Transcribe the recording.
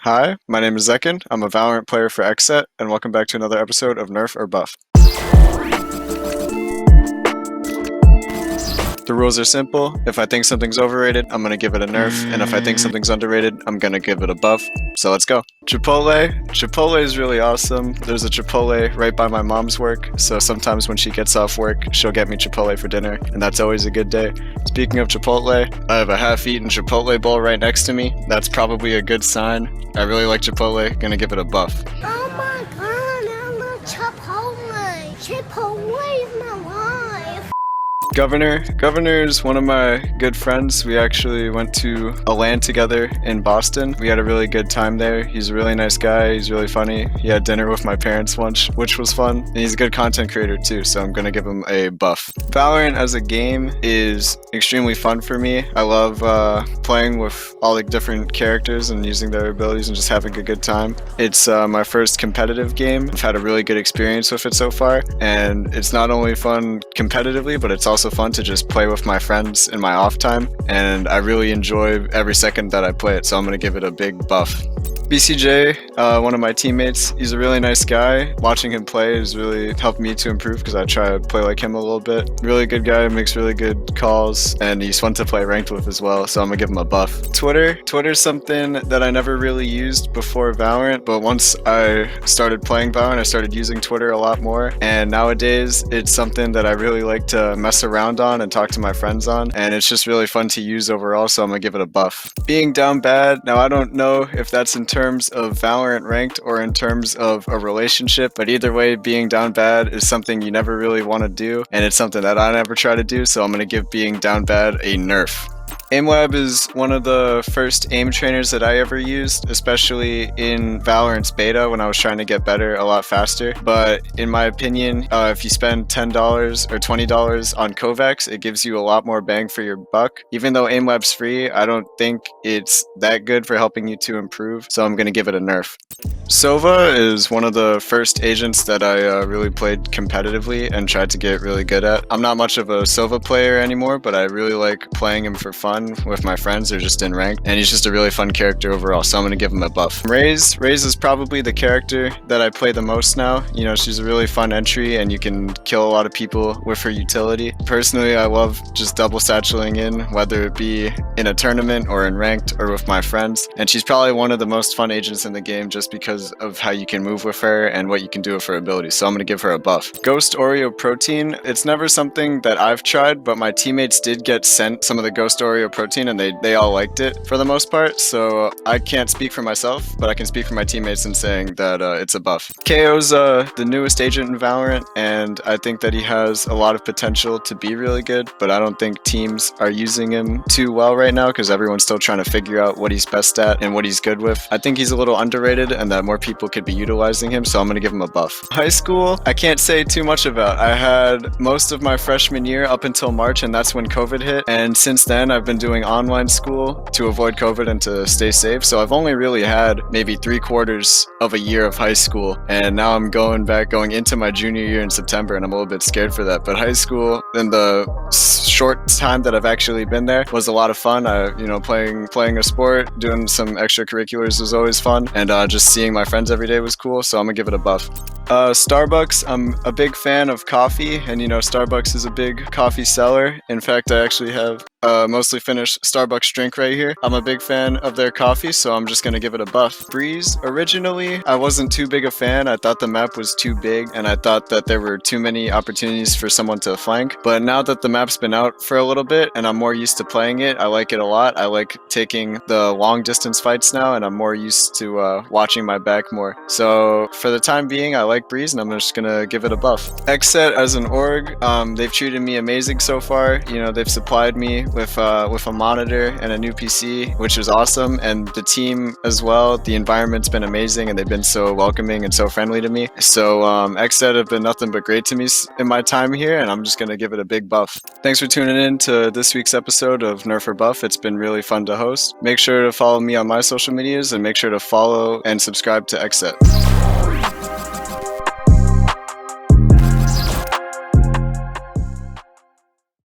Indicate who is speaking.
Speaker 1: Hi, my name is Zekken. I'm a Valorant player for XSET, and welcome back to another episode of Nerf or Buff. The rules are simple. If I think something's overrated, I'm gonna give it a nerf, and if I think something's underrated, I'm gonna give it a buff. So let's go. Chipotle is really awesome. There's a Chipotle right by my mom's work, so sometimes when she gets off work, she'll get me Chipotle for dinner, and that's always a good day. Speaking of Chipotle, I have a half-eaten Chipotle bowl right next to me. That's probably a good sign. I really like Chipotle, gonna give it a buff.
Speaker 2: Oh my god, I love Chipotle. Chipotle is my life.
Speaker 1: Governor is one of my good friends. We actually went to a LAN together in Boston. We had a really good time there. He's a really nice guy. He's really funny. He had dinner with my parents once, which was fun. And he's a good content creator too, so I'm gonna give him a buff. Valorant as a game is extremely fun for me. I love playing with all the different characters and using their abilities and just having a good time. It's my first competitive game. I've had a really good experience with it so far, and it's not only fun competitively, but it's also fun to just play with my friends in my off time, and I really enjoy every second that I play it, so I'm gonna give it a big buff. BCJ, one of my teammates, he's a really nice guy. Watching him play has really helped me to improve because I try to play like him a little bit. Really good guy, makes really good calls, and he's fun to play ranked with as well, so I'm gonna give him a buff. Twitter's something that I never really used before Valorant, but once I started playing Valorant, I started using Twitter a lot more, and nowadays it's something that I really like to mess around on and talk to my friends on, and it's just really fun to use overall, so I'm gonna give it a buff. Being down bad, now I don't know if that's in terms of Valorant ranked or in terms of a relationship, but either way, being down bad is something you never really want to do, and it's something that I never try to do, so I'm gonna give being down bad a nerf. AimLab is one of the first aim trainers that I ever used, especially in Valorant's beta when I was trying to get better a lot faster. But in my opinion, if you spend $10 or $20 on Kovacs, it gives you a lot more bang for your buck. Even though AimLab's free, I don't think it's that good for helping you to improve, so I'm going to give it a nerf. SOVA is one of the first agents that I really played competitively and tried to get really good at. I'm not much of a SOVA player anymore, but I really like playing him for fun with my friends or just in ranked, and he's just a really fun character overall, so I'm gonna give him a buff. Raze is probably the character that I play the most now. You know, she's a really fun entry and you can kill a lot of people with her utility. Personally, I love just double satcheling in, whether it be in a tournament or in ranked or with my friends, and she's probably one of the most fun agents in the game just because of how you can move with her and what you can do with her abilities, so I'm gonna give her a buff. Ghost Oreo Protein, it's never something that I've tried, but my teammates did get sent some of the Ghost Oreo Protein and they all liked it for the most part, so I can't speak for myself, but I can speak for my teammates in saying that it's a buff. KO's the newest agent in Valorant, and I think that he has a lot of potential to be really good, but I don't think teams are using him too well right now because everyone's still trying to figure out what he's best at and what he's good with. I think he's a little underrated and that more people could be utilizing him, so I'm gonna give him a buff. High school, I can't say too much about. I had most of my freshman year up until March, and that's when COVID hit, and since then I've been doing online school to avoid COVID and to stay safe, so I've only really had maybe 3/4 of a year of high school, and now I'm going into my junior year in September, and I'm a little bit scared for that. But high school, in the short time that I've actually been there, was a lot of fun. Playing a sport, doing some extracurriculars was always fun, and just seeing my friends every day was cool, so I'm gonna give it a buff. Starbucks, I'm a big fan of coffee, and Starbucks is a big coffee seller. In fact, I actually have mostly finished Starbucks drink right here. I'm a big fan of their coffee, so I'm just gonna give it a buff. Breeze, originally I wasn't too big a fan. I thought the map was too big and I thought that there were too many opportunities for someone to flank, but now that the map's been out for a little bit and I'm more used to playing it, I like it a lot. I like taking the long distance fights now, and I'm more used to watching my back more. So for the time being, I like Breeze, and I'm just gonna give it a buff. XSET as an org, they've treated me amazing so far. They've supplied me with a monitor and a new PC, which is awesome, and the team as well. The environment's been amazing, and they've been so welcoming and so friendly to me. So XSET have been nothing but great to me in my time here, and I'm just gonna give it a big buff. Thanks for tuning in to this week's episode of Nerf or Buff. It's been really fun to host. Make sure to follow me on my social medias, and make sure to follow and subscribe to XSET.